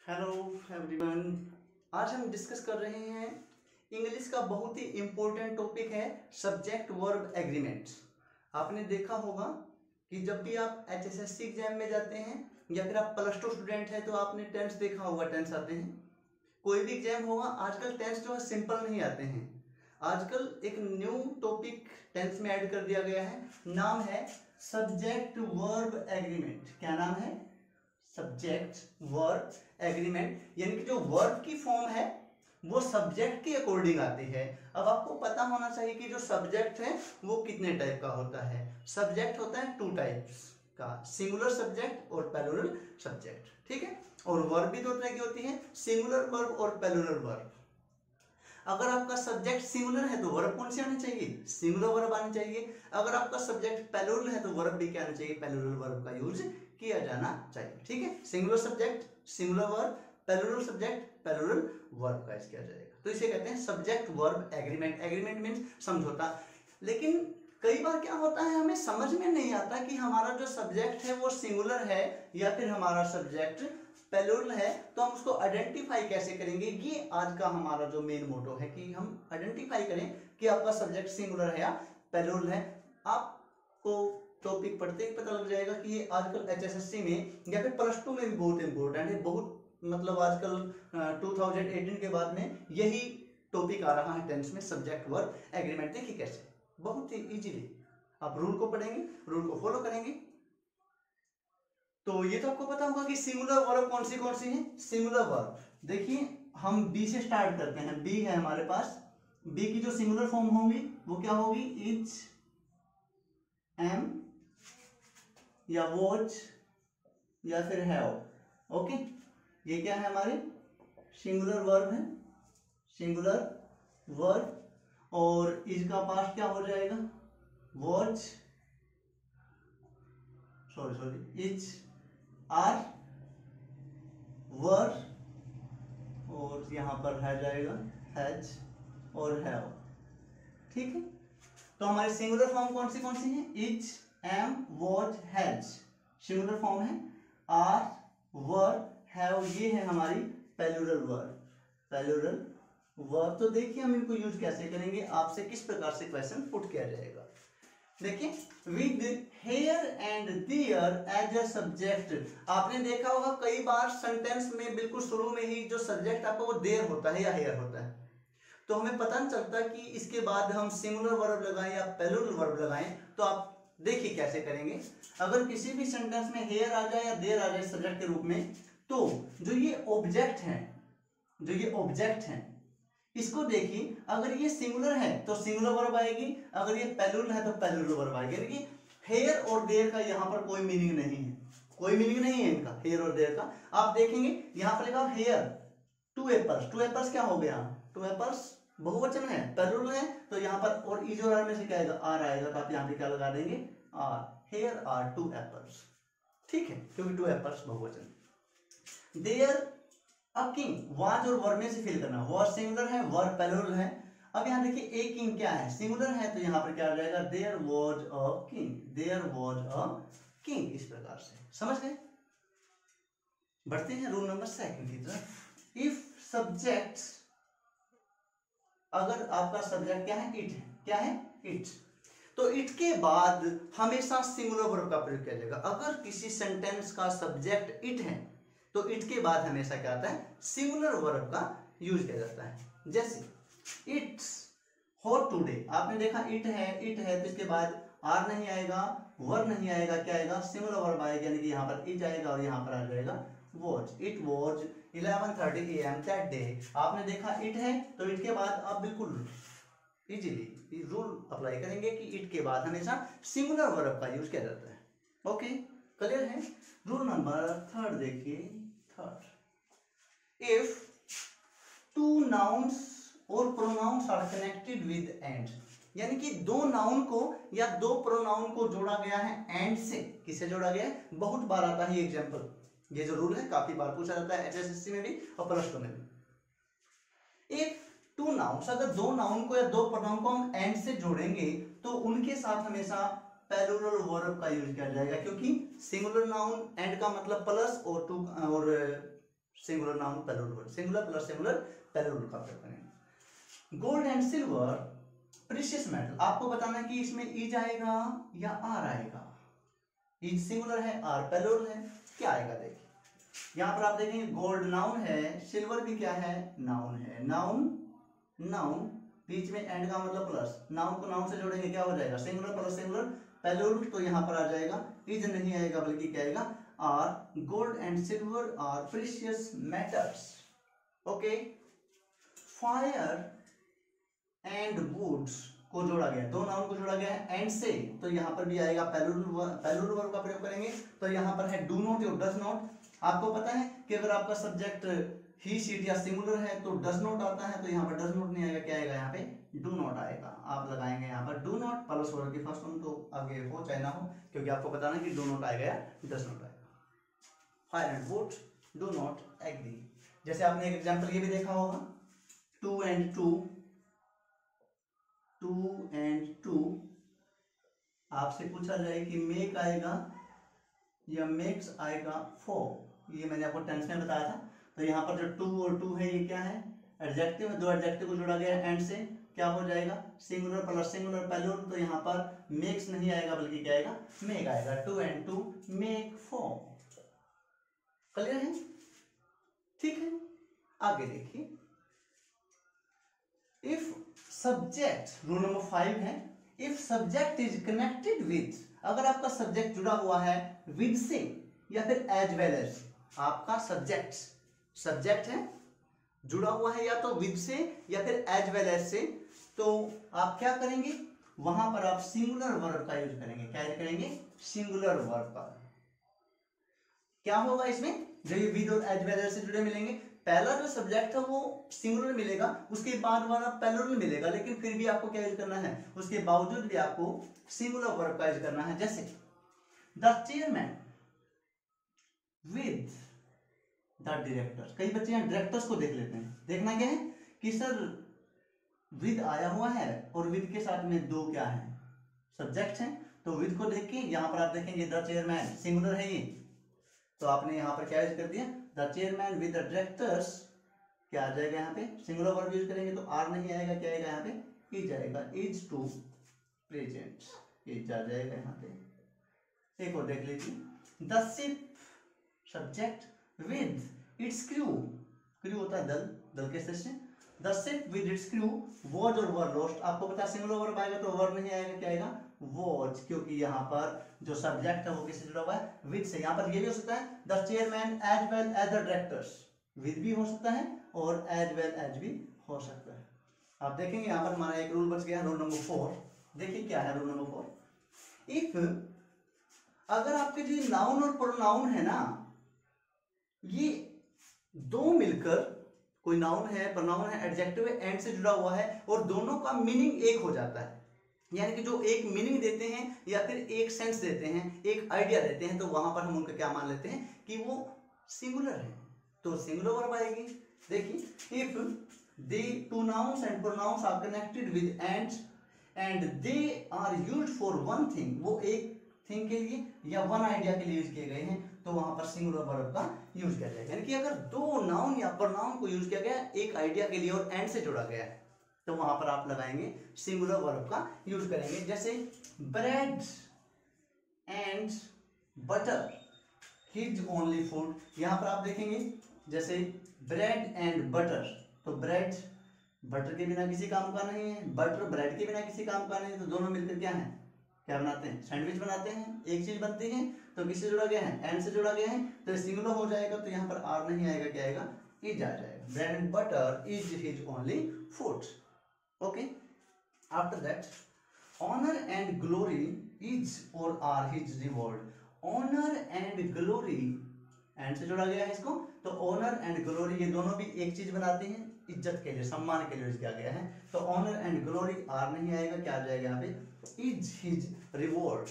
Hello everyone. आज हम discuss कर रहे हैं इंग्लिश का बहुत ही इम्पोर्टेंट टॉपिक है सब्जेक्ट वर्ब एग्रीमेंट। आपने देखा होगा कि जब भी आप एचएसएससी एग्जाम में जाते हैं या फिर आप प्लस टू स्टूडेंट हैं तो आपने टेंस देखा होगा, टेंस आते हैं। कोई भी एग्जाम होगा आजकल टेंस जो है सिंपल नहीं आते हैं। आजकल एक न्यू टॉपिक टेंस में ऐड कर दिया गया है, नाम है सब्जेक्ट वर्ब एग्रीमेंट। क्या नाम है? Subject verb agreement. यानी कि जो वर्ब की फॉर्म है वो सब्जेक्ट के अकॉर्डिंग आती है। अब आपको पता होना चाहिए कि जो सब्जेक्ट है वो कितने टाइप का होता है। सब्जेक्ट होता है 2 टाइप्स का, सिंगुलर सब्जेक्ट और प्लूरल सब्जेक्ट, ठीक है। और वर्ब भी 2 तरह की होती है, सिंगुलर वर्ब और प्लूरल वर्ब। अगर आपका सब्जेक्ट सिंगुलर है तो वर्ब कौन सी आनी चाहिए? सिंगुलर वर्ब आनी चाहिए। अगर आपका सब्जेक्ट प्लूरल है तो वर्ब भी क्या आना चाहिए? प्लूरल वर्ब का यूज किया जाना चाहिए, ठीक है। Singular subject singular verb, plural subject plural verb का यूज किया जाएगा। तो इसे कहते हैं subject verb agreement. Agreement means समझौता। लेकिन कई बार क्या होता है, हमें समझ में नहीं आता कि हमारा जो सब्जेक्ट है वो सिंगुलर है या फिर हमारा सब्जेक्ट प्लूरल है, तो हम उसको आइडेंटिफाई कैसे करेंगे? ये आज का हमारा जो मेन मोटो है कि हम आइडेंटिफाई करें कि आपका सब्जेक्ट सिंगुलर है या प्लूरल है। आपको टॉपिक पढ़ते ही पता लग जाएगा कि ये आजकल एचएसएससी में या फिर प्लस टू में भी बहुत इंपॉर्टेंट है। बहुत मतलब आजकल 2018 के बाद में यही टॉपिक आ रहा है टेंस में, सब्जेक्ट वर्ब एग्रीमेंट। देखिए कैसे, बहुत ही इजीली आप रूल को पढ़ेंगे, रूल को फॉलो करेंगे तो ये तो आपको पता होगा कि सिंगुलर वर्ब कौन सी है। सिंगुलर वर्ब देखिए, हम बी से स्टार्ट करते हैं। बी है हमारे पास, बी की जो सिंगुलर फॉर्म होगी वो क्या होगी? इज, एम या वॉच या फिर हैव। ओके, ये क्या है? हमारे सिंगुलर वर्ब है, सिंगुलर वर्ब। और इज का पास्ट क्या हो जाएगा? वॉच, सॉरी इज, आर, वर, और यहां पर है जाएगा हैज और हैव, ठीक है। तो हमारी सिंगुलर फॉर्म कौन सी है? Is, am, was, has singular form है। आर, वर, हैव ये है हमारी प्लूरल वर्ब। Plural verb. तो देखिए हम इनको यूज कैसे करेंगे, आपसे किस प्रकार से क्वेश्चन पुट किया जाएगा। देखिए, with here and there as a subject. आपने देखा होगा कई बार सेंटेंस में बिल्कुल शुरू में ही जो सब्जेक्ट आपका वो देयर होता है या हेयर होता है, तो हमें पता नहीं चलता कि इसके बाद हम सिंगुलर वर्ब लगाएं या प्लूरल वर्ब लगाएं। तो आप देखिए कैसे करेंगे। अगर किसी भी सेंटेंस में हेयर आ जाए या देयर आ जाए सब्जेक्ट के रूप में, तो जो ये ऑब्जेक्ट है इसको देखिए, अगर ये सिंगुलर है तो सिंगुलर वर्ब आएगी, अगर ये प्लूरल है तो प्लूरल वर्ब आएगी। यानी हेयर और देयर का यहाँ पर कोई मीनिंग नहीं है, कोई मीनिंग नहीं है इनका, हेयर और देयर का। आप देखेंगे यहाँ पर लिखा हेयर 2 एप्पल्स। 2 एप्पल्स क्या हो गया? 2 एप्पल्स बहुवचन है, प्लूरल है, तो यहाँ पर और इज और आर में से क्या आएगा? आर आएगा। तो आप यहाँ पे क्या लगा देंगे? आर। हेयर आर 2 एप्पल्स, ठीक है, क्योंकि 2 एप्पल्स बहुवचन। देयर अ किंग, वाज और वर में से फिल करना। वाज सिंगुलर है, वर प्लूरल है। अब यहाँ देखिए ए किंग क्या है? सिंगुलर है, तो यहाँ पर क्या आ जाएगा? There was a king, there was a king. इस प्रकार से समझ गए। बढ़ते हैं रूल नंबर 2 की तरफ। इफ सब्जेक्ट, अगर आपका सब्जेक्ट क्या है? इट है। क्या है? इट। तो इट के बाद हमेशा सिंगुलर वर्ब का प्रयोग किया जाएगा। अगर किसी सेंटेंस का सब्जेक्ट इट है तो इट के बाद हमेशा क्या आता है? सिंगुलर वर्ब का यूज किया जाता है। जैसे इट्स हॉट टुडे, आपने देखा इट है तो इसके बाद आर नहीं आएगा, वर नहीं आएगा, क्या आएगा? सिंगुलर वर्ब आएगा। यानी कि यहाँ पर इट आएगा और यहाँ पर आ जाएगा was. It was 11:30 AM that day. आपने देखा इट है तो इट के बाद आप बिल्कुल इजीली रूल अप्लाई करेंगे कि इट के बाद हमेशा सिंगुलर वर्ब का यूज किया जाता है। ओके, क्लियर है। रूल नंबर 3 देखिए। थर्ड, इफ 2 नाउन्स और pronouns are connected with and, यानी कि 2 नाउन को या 2 प्रोनाउन को जोड़ा गया है एंड से। किसे जोड़ा गया है? बहुत बार आता है ये एग्जांपल। ये जो रूल है काफी बार पूछा जाता है एचएसएससी में भी और प्लस टू में भी। इफ 2 नाउन्स, अगर 2 नाउन को या 2 प्रोनाउन को हम एंड से जोड़ेंगे तो उनके साथ हमेशा प्लूरल वर्ब का यूज किया जाएगा, क्योंकि सिंगुलर नाउन एंड का मतलब प्लस और टू और singular noun plural verb, singular plus singular plural का प्रयोग करेंगे। Gold and silver precious metal, आपको बताना कि इसमें इज आएगा या आर आएगा। इज सिंगुलर है, आर प्लूरल है, क्या आएगा देखिए। यहाँ पर आप देखेंगे गोल्ड नाउन है, सिल्वर भी क्या है, नाउन है। नाउन नाउन बीच में एंड का मतलब प्लस, नाउन को नाउन से जोड़ेंगे क्या हो जाएगा, सिंगुलर प्लस सिंगुलर प्लूरल, तो यहाँ पर आ जाएगा इज नहीं आएगा बल्कि क्या आएगा, are. Gold and silver are precious metals. Okay, fire and woods को जोड़ा गया, दो नाउन को जोड़ा गया है एंड से, तो यहाँ पर भी आएगा प्लूरल वर्ब का प्रयोग करेंगे। तो यहाँ पर है डू नॉट और डज नॉट। आपको पता है कि अगर आपका सब्जेक्ट ही शीट या सिंगुलर है तो डज नॉट आता है, तो यहाँ पर डज नॉट नहीं आएगा, क्या आएगा यहाँ पे, डू नॉट आएगा। आप लगाएंगे यहाँ पर डू नॉट प्लस वर्ब की फर्स्ट फॉर्म, तो आगे हो चाहे ना हो, क्योंकि आपको बताना कि डू नॉट आएगा या डज नॉट आएगा। Fire and wood do not agree. जैसे आपने एक एग्जांपल ये भी देखा होगा, two and two, two and two, आपसे पूछा जाए कि मेक आएगा या मेक्स आएगा फोर, ये मैंने आपको टेंस में बताया था। तो यहाँ पर जो टू और टू है ये क्या है, एडजेक्टिव है, दो एडजेक्टिव को जोड़ा गया है एंड से, क्या हो जाएगा, सिंगुलर प्लस सिंगुलर प्लूरल, तो यहाँ पर मेक्स नहीं आएगा बल्कि क्या आएगा, मेक आएगा। Two and two make four. Clear है, ठीक है। आगे देखिए, इफ सब्जेक्ट, रूल नंबर 5 है, if subject is connected with, अगर आपका सब्जेक्ट जुड़ा हुआ है विद से या फिर एज वेल एज, आपका सब्जेक्ट है जुड़ा हुआ है या तो विद से या फिर एज वेल एज से, तो आप क्या करेंगे, वहां पर आप सिंगुलर वर्ब का यूज करेंगे। क्या यूज करेंगे, सिंगुलर वर्ब का। क्या होगा इसमें, जो ये विद और एज वेल एज से जुड़े मिलेंगे, पहला जो सब्जेक्ट है वो सिंगुलर मिलेगा, उसके बाद वाला प्लूरल मिलेगा, लेकिन फिर भी आपको क्या यूज करना है, उसके बावजूद भी आपको सिंगुलर वर्ब का यूज करना है। जैसे the chairman with the director, कई बच्चे यहाँ डायरेक्टर्स को देख लेते हैं, देखना क्या है कि सर विद आया हुआ है और विद के साथ में दो क्या है, सब्जेक्ट हैं, तो विद को देख के यहाँ पर आप देखेंगे द चेयरमैन सिंगुलर है ये, तो आपने यहाँ पर क्या यूज कर दिया, the chairman with the directors, क्या आ जाएगा यहाँ पे, सिंगुलर वर्ब यूज करेंगे तो आर नहीं आएगा, क्या आएगा यहाँ पे, इज आएगा, इज टू प्रेजेंट, इज आ जाएगा यहाँ पे। एक और देख लीजिए, the ship subject with its crew, crew होता है दल, दल के सदस्य, the ship with its crew was और वर लॉस्ट, आपको पता है सिंगुलर वर्ब आएगा तो वर्ब नहीं आएगा, क्या आएगा, वॉज, क्योंकि यहाँ पर जो सब्जेक्ट है वो किससे जुड़ा हुआ है, विद से। यहाँ पर ये भी हो सकता है the chairman as well as the directors, with भी हो सकता है और एज वेल एज भी हो सकता है। आप देखेंगे यहाँ पर हमारा एक रूल बच गया, रूल नंबर 4। देखिए क्या है रूल नंबर 4, इफ अगर आपके जो नाउन और प्रोनाउन है ना, ये दो मिलकर, कोई नाउन है, प्रोनाउन है, एडजेक्टिव है, एंड से जुड़ा हुआ है और दोनों का मीनिंग एक हो जाता है, यानी कि जो एक मीनिंग देते हैं या फिर एक सेंस देते हैं, एक आइडिया देते हैं, तो वहां पर हम उनका क्या मान लेते हैं कि वो सिंगुलर है, तो सिंगुलर वर्ब आएगी। देखिए, if the two nouns and pronouns are connected with and they are used for one thing, वो एक थिंग के लिए या वन आइडिया के लिए यूज किए गए हैं, तो वहां पर सिंगुलर वर्ब का यूज किया जाएगा। यानी कि अगर दो नाउन या प्रोनाउन को यूज किया गया एक आइडिया के लिए और एंड से जोड़ा गया है, तो वहां पर आप लगाएंगे सिंगुलर वर्ब का यूज करेंगे। जैसे bread and butter his only food, यहां पर आप देखेंगे जैसे ब्रेड एंड बटर, तो ब्रेड बटर के बिना किसी काम का नहीं है, बटर ब्रेड के बिना किसी काम का नहीं है, तो दोनों मिलकर क्या है, क्या बनाते हैं, सैंडविच बनाते हैं, एक चीज बनती है, तो किससे जुड़ा गया है, एंड से जुड़ा गया है, तो सिंगुलर हो जाएगा, तो यहाँ पर आर नहीं आएगा, क्या आएगा, इज आ जाएगा। Bread and butter is his only food. Okay, after that honour and glory is और are his reward, honour and glory and से जोड़ा गया है इसको, तो ऑनर एंड ग्लोरी ये दोनों भी एक चीज बनाते हैं, इज्जत के लिए, सम्मान के लिए यूज किया गया है, तो ऑनर एंड ग्लोरी आर नहीं आएगा, क्या आ जाएगा यहाँ पे, इज हिज रिवॉर्ड।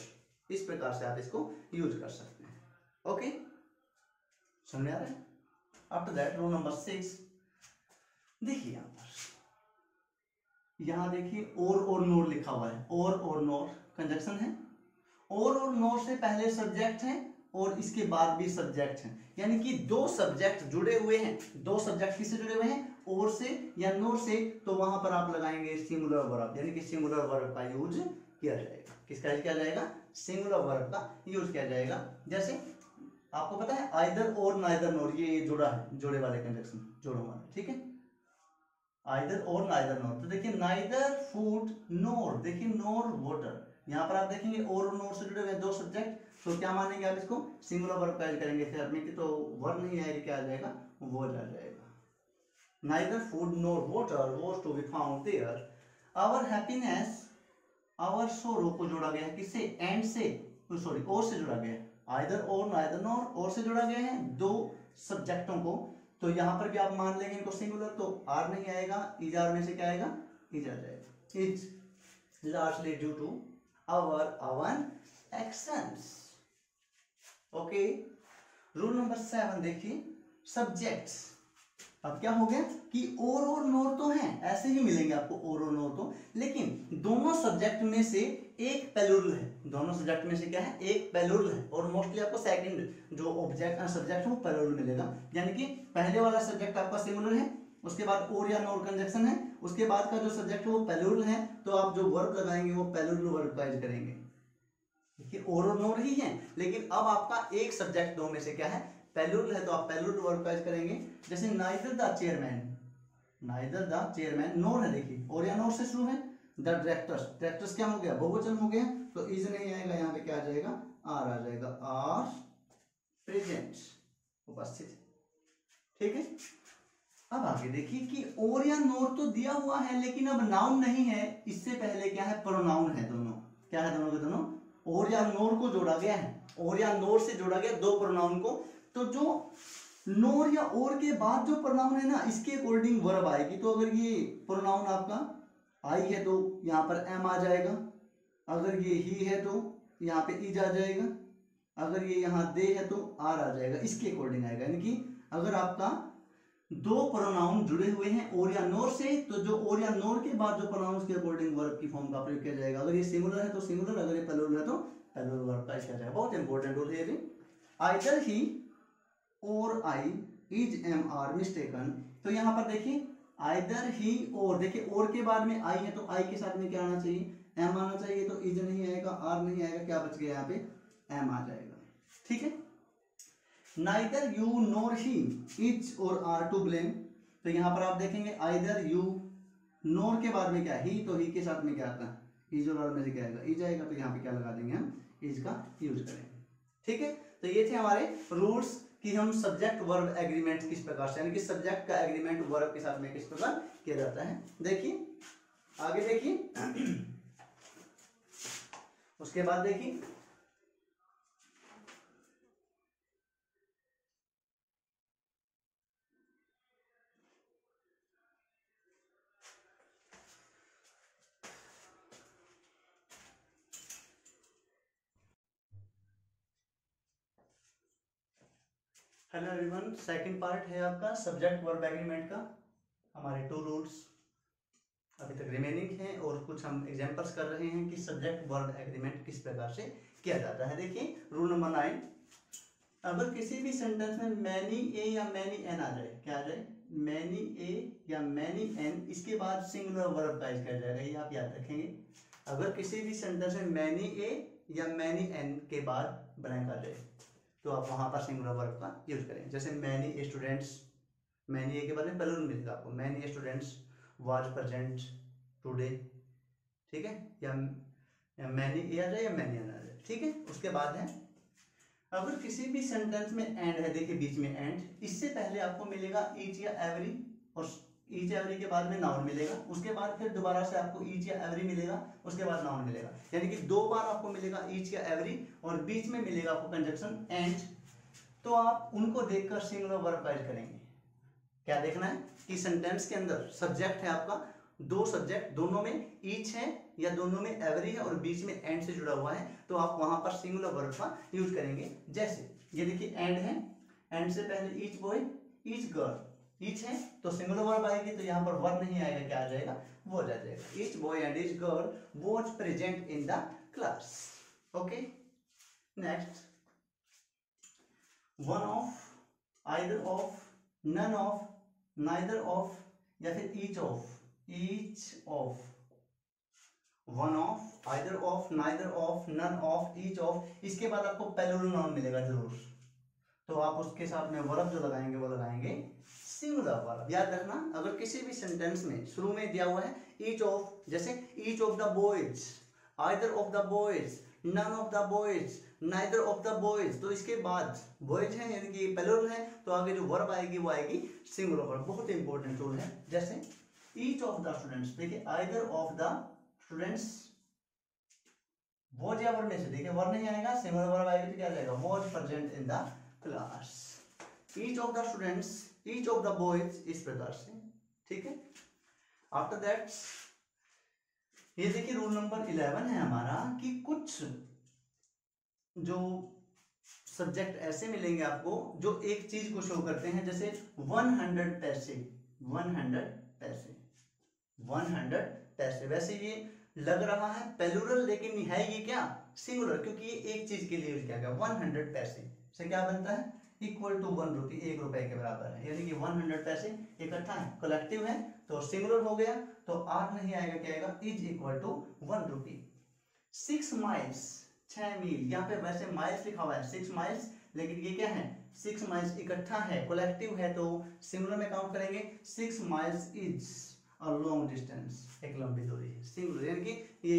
इस प्रकार से आप इसको यूज कर सकते हैं। ओके, समझ में आ रहा है। आफ्टर दैट रूल नंबर 6, देखिए यहाँ पर, यहाँ देखिए और नोर लिखा हुआ है, और नोर कंजक्शन है, और नोर से पहले सब्जेक्ट है और इसके बाद भी सब्जेक्ट है, यानी कि दो सब्जेक्ट जुड़े हुए हैं। दो सब्जेक्ट किससे जुड़े हुए हैं? और से या नोर से, तो वहां पर आप लगाएंगे सिंगुलर वर्ब, यानी कि सिंगुलर वर्ब का यूज किया जाएगा। किसका यूज किया जाएगा? सिंगुलर वर्ब का यूज किया जाएगा। जैसे आपको पता है आइदर और नाइदर नोर, ये जुड़ा है, जोड़े वाले कंजक्शन, जोड़ों वाले, ठीक है। आइदर और नाइदर नोर, तो देखिए नाइदर फूड नोर, देखिए नोर वाटर, यहाँ पर आप देखेंगे और नोर से जुड़े हुए दो सब्जेक्ट, तो क्या मानेंगे आप इसको? सिंगुलर वर्ब का यूज करेंगे। फिर में कि तो वर्ब नहीं आएगा, क्या आ जाएगा? वर्ब आ जाएगा। Neither food nor water was to be found there. Our happiness, our sorrow को जोड़ा गया है किससे? एंड से, सॉरी और से जुड़ा गया है। आइदर और नाइदर नोर और से जुड़ा गया है दो सब्जेक्टों को, तो यहाँ पर भी आप मान लेंगे इनको सिंगुलर, तो आर नहीं आएगा, इज आर में से क्या आएगा? इज आ जाएगा। Is largely due to our own actions। Okay, rule number 7 देखिए, सब्जेक्ट्स। अब क्या हो गया कि और नोर तो हैं, ऐसे ही मिलेंगे आपको और नोर तो, लेकिन दोनों सब्जेक्ट में से एक प्लूरल है। दोनों सब्जेक्ट में से क्या है? एक प्लूरल है, और मोस्टली आपको सेकंड जो ऑब्जेक्ट सब्जेक्ट है वो प्लूरल मिलेगा। यानी कि पहले वाला सब्जेक्ट आपका सिंगुलर है, उसके बाद और या नोर कंजक्शन है, उसके बाद का जो सब्जेक्ट है वो प्लूरल है, तो आप जो वर्ब लगाएंगे वो प्लूरल वर्ब का यूज करेंगे। देखिए और नोर ही है, लेकिन अब आपका एक सब्जेक्ट दो में से क्या है? प्लूरल है, तो आप प्लूरल वर्ब का यूज करेंगे। जैसे neither the chairman, neither the chairman nor है, देखिए और या नोर से शुरू है। द डायरेक्टर्स, डायरेक्टर्स क्या हो गया? बहुवचन हो गया, तो इज नहीं आएगा, यहाँ पे क्या आ जाएगा? आर आ जाएगा। आर प्रेजेंट, उपस्थित, ठीक है। अब आगे देखिए कि और या नोर तो दिया हुआ है, लेकिन अब नाउन नहीं है, इससे पहले क्या है? प्रोनाउन है। दोनों क्या है? दोनों के दोनों और या नोर को जोड़ा गया है, और या नोर से जोड़ा गया दो प्रोनाउन को, तो जो नोर या और के बाद जो प्रोनाउन है ना, इसके अकॉर्डिंग वर्ब आएगी। तो अगर ये प्रोनाउन आपका आई है तो यहाँ पर एम आ जाएगा, अगर ये ही है तो यहाँ पे इज आ जाएगा, अगर ये यहाँ दे है तो आर आ जाएगा, इसके अकॉर्डिंग आएगा। यानी कि अगर आपका दो प्रोनाउन जुड़े हुए हैं और या नोर से, तो जो और या नोर के बाद जो प्रोनाउन के अकॉर्डिंग वर्ब की फॉर्म का प्रयोग किया जाएगा। अगर ये सिंगुलर है तो सिंगुलर, अगर ये प्लूरल है तो प्लूरल वर्ब का किया जाएगा। बहुत इंपॉर्टेंट रूल है ये। आइदर ही और I is M R mistaken, तो यहाँ पर देखिए आइदर ही और, देखिए और के बाद में आई है तो आई के साथ में क्या आना चाहिए? एम आना चाहिए, तो इज नहीं आएगा, आर नहीं आएगा, क्या बच गया? यहाँ पे एम आ जाएगा, ठीक है। Neither you nor he is or are to blame, तो यहाँ पर आप देखेंगे आइदर यू, नोर के बाद में क्या है? ही, तो ही के साथ में क्या आता है? इज और आर में से क्या आएगा? इज आएगा, तो यहाँ पे क्या लगा देंगे? हम इज का यूज करेंगे, ठीक है। तो ये थे हमारे रूल्स कि हम सब्जेक्ट वर्ब एग्रीमेंट किस प्रकार से, यानी कि सब्जेक्ट का एग्रीमेंट वर्ब के साथ में किस प्रकार किया जाता है। देखिए आगे, देखिए उसके बाद देखिए हेलो एवरीवन, सेकंड पार्ट है आपका सब्जेक्ट वर्ब एग्रीमेंट का। हमारे 2 रूल्स अभी तक रिमेनिंग हैं और कुछ हम एग्जांपल्स कर रहे हैं कि सब्जेक्ट वर्ब एग्रीमेंट किस प्रकार से किया जाता है। देखिए रूल नंबर 9, अगर किसी भी सेंटेंस में मैनी ए या मैनी एन आ जाए, क्या आ जाए? मैनी ए या मैनी एन, इसके बाद सिंगुलर वर्ब का यूज किया जाएगा, ये आप याद रखेंगे। अगर किसी भी सेंटेंस में मैनी ए या मैनी एन के बाद ब्लैंक आ जाए, तो आप वहां पर सिंगुलर वर्ब का यूज करें। जैसे मैनी स्टूडेंट्स, मैनी ए के बाद में प्लूरल मिलेगा आपको, many students was present today, ठीक है। या मैनी ए आ जाए या मैनी एन आ जाए, ठीक है। उसके बाद है अगर किसी भी सेंटेंस में एंड है, देखिए बीच में एंड, इससे पहले आपको मिलेगा ईच या एवरी, और ईच एवरी के बाद में नाउन मिलेगा, उसके बाद फिर दोबारा से आपको ईच या एवरी मिलेगा, उसके बाद नाउन मिलेगा। यानी कि 2 बार आपको मिलेगा ईच या एवरी, और बीच में मिलेगा आपको कंजक्शन एंड। तो आप उनको देखकर सिंगुलर वर्ब का यूज करेंगे। क्या देखना है कि सेंटेंस के अंदर सब्जेक्ट है आपका, 2 सब्जेक्ट, दोनों में ईच है या दोनों में एवरी है और बीच में एंड से जुड़ा हुआ है, तो आप वहां पर सिंगुलर वर्ब का यूज करेंगे। जैसे ये देखिए एंड है, एंड से पहले each boy, each girl, each है तो सिंगुलर वर्ब आएगी, तो यहाँ पर वर्ब नहीं आएगा, क्या आ जाएगा? वो आ जाएगा। Each boy and each girl was present in the class, okay, next, one of, either of, none of, neither of, या फिर each of, each of, one of, either of, neither of, none of, each of. इसके बाद आपको plural noun मिलेगा जरूर, तो आप उसके साथ में वर्ब जो लगाएंगे वो लगाएंगे सिंगुलर वर्ब। याद रखना, अगर किसी भी सेंटेंस में शुरू में दिया हुआ है ईच ऑफ, जैसे each of the boys, either of the boys, none of the boys, neither of the boys, तो इसके बाद बॉयज है यानी कि प्लूरल है, तो आगे जो वर्ब आएगी वो आएगी सिंगुलर वर्ब। बहुत इंपॉर्टेंट रूल है। जैसे ईच ऑफ द स्टूडेंट्स, देखिए either of the students, was या वर्ब में से, देखिए वर्ब नहीं आएगा, सिंगुलर वर्ब आएगा तो क्या जाएगा, was present in the class. Each of the students, each of the boys, इस प्रकार से, ठीक है। आफ्टर दैट ये देखिए रूल नंबर 11 है हमारा कि कुछ जो सब्जेक्ट ऐसे मिलेंगे आपको जो एक चीज को शो करते हैं, जैसे 100 पैसे, 100 पैसे, 100 पैसे। वैसे ये लग रहा है प्लूरल, लेकिन है ये क्या, सिंगुलर, क्योंकि ये एक चीज के लिए यूज किया गया। 100 पैसे से क्या बनता है, इक्वल टू 1 रुपी, 1 रुपए के बराबर है, यानी कि 100 पैसे इकट्ठा है, कलेक्टिव है, तो सिंगुलर हो गया, तो आर नहीं आएगा, क्या आएगा, is equal to 1 rupee. 6 miles, 6 मील, यहाँ पे वैसे माइल्स लिखा हुआ है 6 माइल्स, लेकिन ये क्या है, 6 माइल्स इकट्ठा है, कलेक्टिव है, तो सिंगुलर में काउंट करेंगे। 6 miles is a long distance, एक लंबी दूरी है, सिंगुलर, यानी कि ये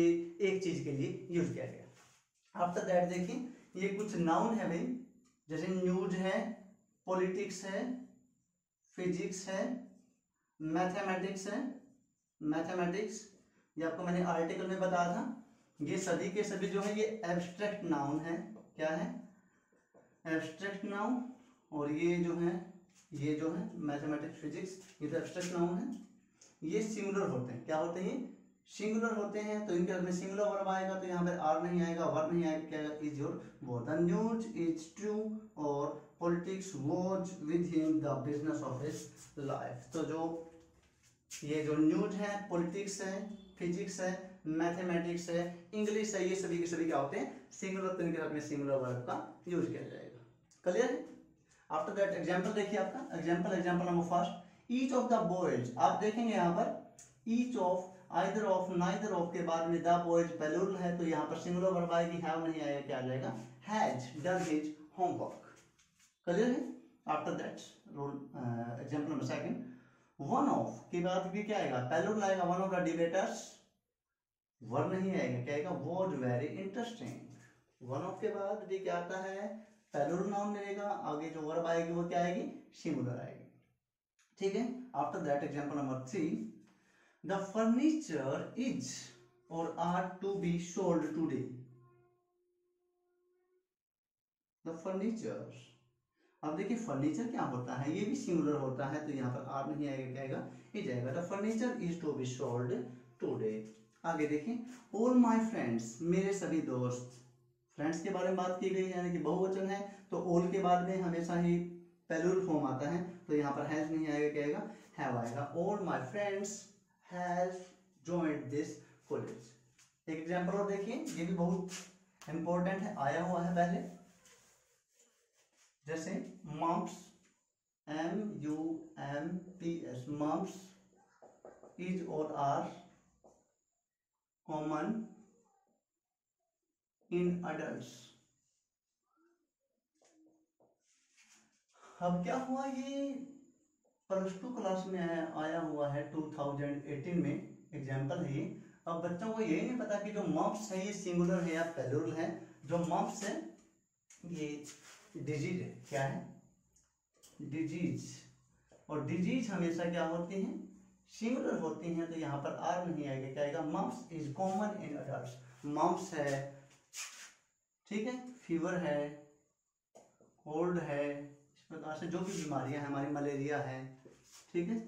एक चीज के लिए यूज किया गया। आफ्टर दैट देखिए ये कुछ नाउन है भाई, जैसे न्यूज है, पॉलिटिक्स है, फिजिक्स है, मैथमेटिक्स है, मैथमेटिक्स, ये आपको मैंने आर्टिकल में बताया था। ये सभी के सभी जो है ये एब्स्ट्रैक्ट नाउन है, क्या है, एब्स्ट्रैक्ट नाउन। और ये जो है मैथमेटिक्स, फिजिक्स, ये तो एब्स्ट्रैक्ट नाउन है, ये सिंगुलर होते हैं, क्या होते हैं, सिंगुलर होते हैं, तो इनके में सिंगुलर वर्ब आएगा, तो यहाँ पर आर नहीं आएगा, वर्ब नहीं आएगा, क्या इज योर वो, द न्यूज इज ट्रू, और politics was with him the business of his life. तो जो ये जो न्यूज है, पॉलिटिक्स है, फिजिक्स है, मैथमेटिक्स है, इंग्लिश है, ये सभी के सभी क्या होते हैं, सिंगुलर, तो इनके साथ में सिंगुलर वर्ब का यूज किया जाएगा। क्लियर है। आफ्टर दैट एग्जाम्पल देखिए आपका, example number first, each of the boys, आप देखेंगे यहाँ पर each of, either of, neither of के बाद में द बॉयज प्लूरल है, तो यहाँ पर सिंगुलर वर्ब आएगी, हैव नहीं आएगा, क्या आ जाएगा, has done his homework. Clear है। After that rule example number second, one of के बाद भी क्या आएगा, प्लूरल आएगा, one of the debaters, verb नहीं आएगा, क्या आएगा, was very interesting. One of के बाद भी क्या आता है, प्लूरल नाउन मिलेगा, आगे जो वर्ब आएगी वो क्या आएगी, सिंगुलर आएगी, ठीक है। After that example number 3, the furniture is और are to be sold today. The furniture, अब देखिए फर्नीचर क्या होता है, ये भी सिंगुलर होता है, तो यहाँ पर आर नहीं आएगा, क्या आएगा, इज आएगा। The furniture is to be sold today. आगे देखिए, ऑल माय फ्रेंड्स, मेरे सभी दोस्त, फ्रेंड्स के बारे में बात की गई है, यानी कि बहुवचन है, तो ऑल के बाद में हमेशा ही प्लूरल फॉर्म आता है, तो यहाँ पर हैज नहीं आएगा, क्या आएगा, हैव आएगा। All my friends has joined this college. एक एग्जांपल और देखिए, ये भी बहुत इंपॉर्टेंट है, आया हुआ है पहले, जैसे मम्स, MUMPS, मम्स इज और आर कॉमन इन अडल्ट्स। अब क्या हुआ, ये +2 क्लास में आया हुआ है 2018 में, एग्जाम्पल है ये। अब बच्चों को यही नहीं पता कि जो मम्स है ये सिंगुलर है या प्लूरल है। जो मम्स है ये डिजीज है, क्या है, डिजीज, और डिजीज हमेशा क्या होती हैं, सिंगुलर होती हैं, तो यहाँ पर आर नहीं आएगा, क्या आएगा, mumps is common in adults. Mumps है, ठीक है, फीवर है, कोल्ड है, इस प्रकार से जो भी बीमारियां हैं हमारी, मलेरिया है, ठीक है,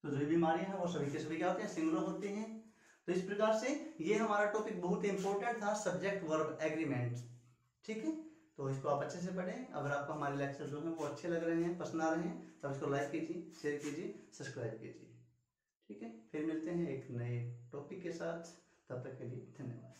तो जो भी बीमारियां हैं वो सभी के सभी क्या होते हैं, सिंगुलर होती हैं। तो इस प्रकार से ये हमारा टॉपिक बहुत इंपॉर्टेंट था, सब्जेक्ट वर्ब एग्रीमेंट, ठीक है। तो इसको आप अच्छे से पढ़ें। अगर आपको हमारे लेक्चर जो हैं वो अच्छे लग रहे हैं, पसंद आ रहे हैं, तब इसको लाइक कीजिए, शेयर कीजिए, सब्सक्राइब कीजिए, ठीक है। फिर मिलते हैं एक नए टॉपिक के साथ, तब तक के लिए धन्यवाद।